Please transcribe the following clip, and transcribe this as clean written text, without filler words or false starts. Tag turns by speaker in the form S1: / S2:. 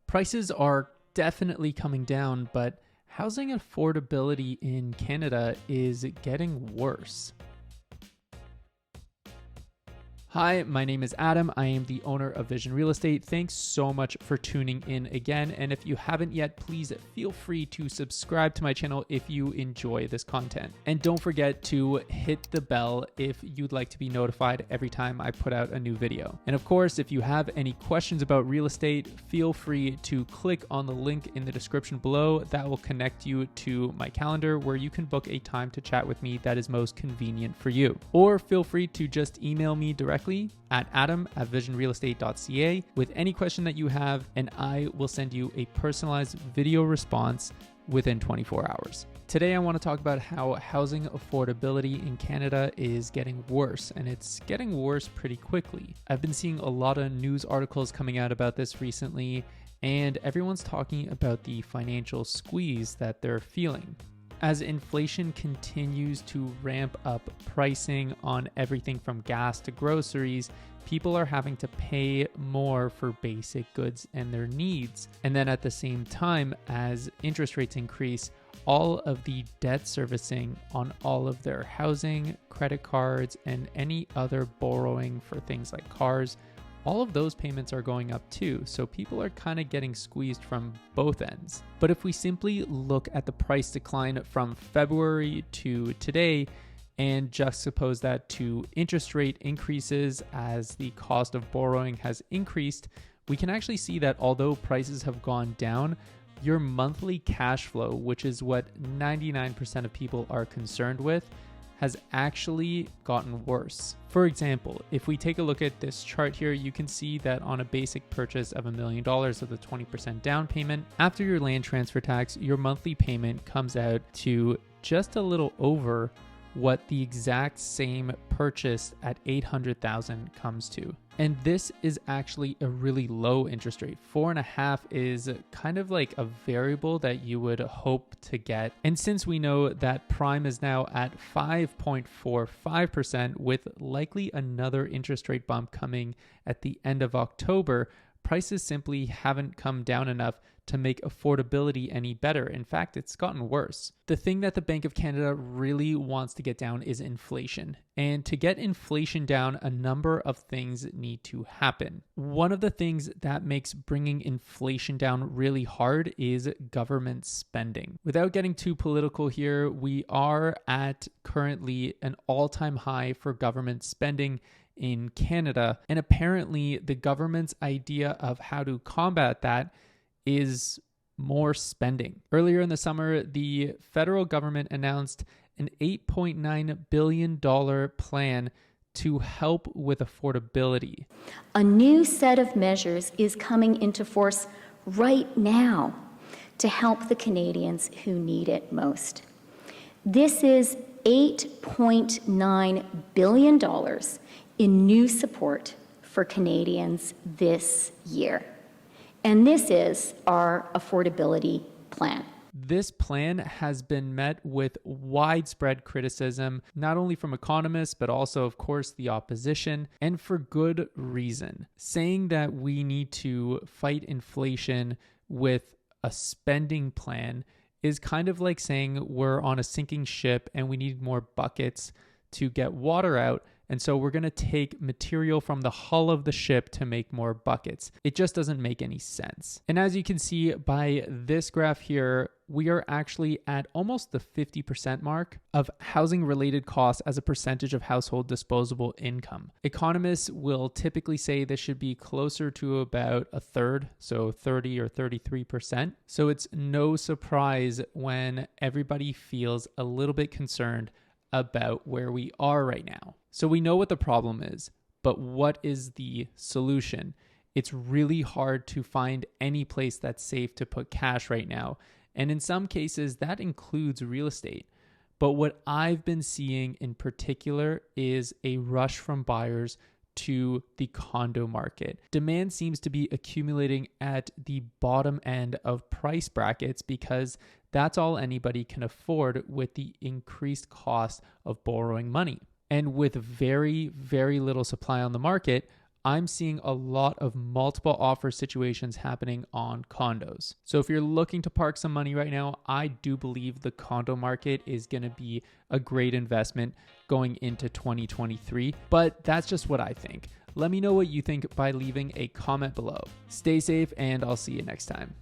S1: Prices are definitely coming down, but housing affordability in Canada is getting worse. Hi, my name is Adam. I am the owner of Vision Real Estate. Thanks so much for tuning in again. And if you haven't yet, please feel free to subscribe to my channel if you enjoy this content. And don't forget to hit the bell if you'd like to be notified every time I put out a new video. And of course, if you have any questions about real estate, feel free to click on the link in the description below. That will connect you to my calendar where you can book a time to chat with me that is most convenient for you. Or feel free to just email me directly at adam@visionrealestate.ca with any question that you have, and I will send you a personalized video response within 24 hours. Today, I want to talk about how housing affordability in Canada is getting worse, and it's getting worse pretty quickly. I've been seeing a lot of news articles coming out about this recently, and everyone's talking about the financial squeeze that they're feeling. As inflation continues to ramp up pricing on everything from gas to groceries, people are having to pay more for basic goods and their needs. And then at the same time, as interest rates increase, all of the debt servicing on all of their housing, credit cards, and any other borrowing for things like cars, all of those payments are going up too, so people are kind of getting squeezed from both ends. But if we simply look at the price decline from February to today and juxtapose that to interest rate increases as the cost of borrowing has increased, we can actually see that although prices have gone down, your monthly cash flow, which is what 99% of people are concerned with, has actually gotten worse. For example, if we take a look at this chart here, you can see that on a basic purchase of $1 million with a 20% down payment, after your land transfer tax, your monthly payment comes out to just a little over what the exact same purchase at $800,000 comes to. And this is actually a really low interest rate. 4.5 is kind of like a variable that you would hope to get. And since we know that prime is now at 5.45% with likely another interest rate bump coming at the end of October, prices simply haven't come down enough to make affordability any better. In fact, it's gotten worse. The thing that the Bank of Canada really wants to get down is inflation. And to get inflation down, a number of things need to happen. One of the things that makes bringing inflation down really hard is government spending. Without getting too political here, we are at currently an all-time high for government spending in Canada. And apparently the government's idea of how to combat that is more spending. Earlier in the summer, the federal government announced an $8.9 billion plan to help with affordability.
S2: A new set of measures is coming into force right now to help the Canadians who need it most. This is $8.9 billion in new support for Canadians this year. And this is our affordability plan.
S1: This plan has been met with widespread criticism, not only from economists, but also, of course, the opposition, and for good reason. Saying that we need to fight inflation with a spending plan is kind of like saying we're on a sinking ship and we need more buckets to get water out. And so we're going to take material from the hull of the ship to make more buckets. It just doesn't make any sense. And as you can see by this graph here, we are actually at almost the 50% mark of housing related costs as a percentage of household disposable income. Economists will typically say this should be closer to about a third, so 30 or 33%. So it's no surprise when everybody feels a little bit concerned about where we are right now. So we know what the problem is, but what is the solution? It's really hard to find any place that's safe to put cash right now. And in some cases, that includes real estate. But what I've been seeing in particular is a rush from buyers to the condo market. Demand seems to be accumulating at the bottom end of price brackets because that's all anybody can afford with the increased cost of borrowing money. And with very, very little supply on the market, I'm seeing a lot of multiple offer situations happening on condos. So if you're looking to park some money right now, I do believe the condo market is going to be a great investment going into 2023, but that's just what I think. Let me know what you think by leaving a comment below. Stay safe, and I'll see you next time.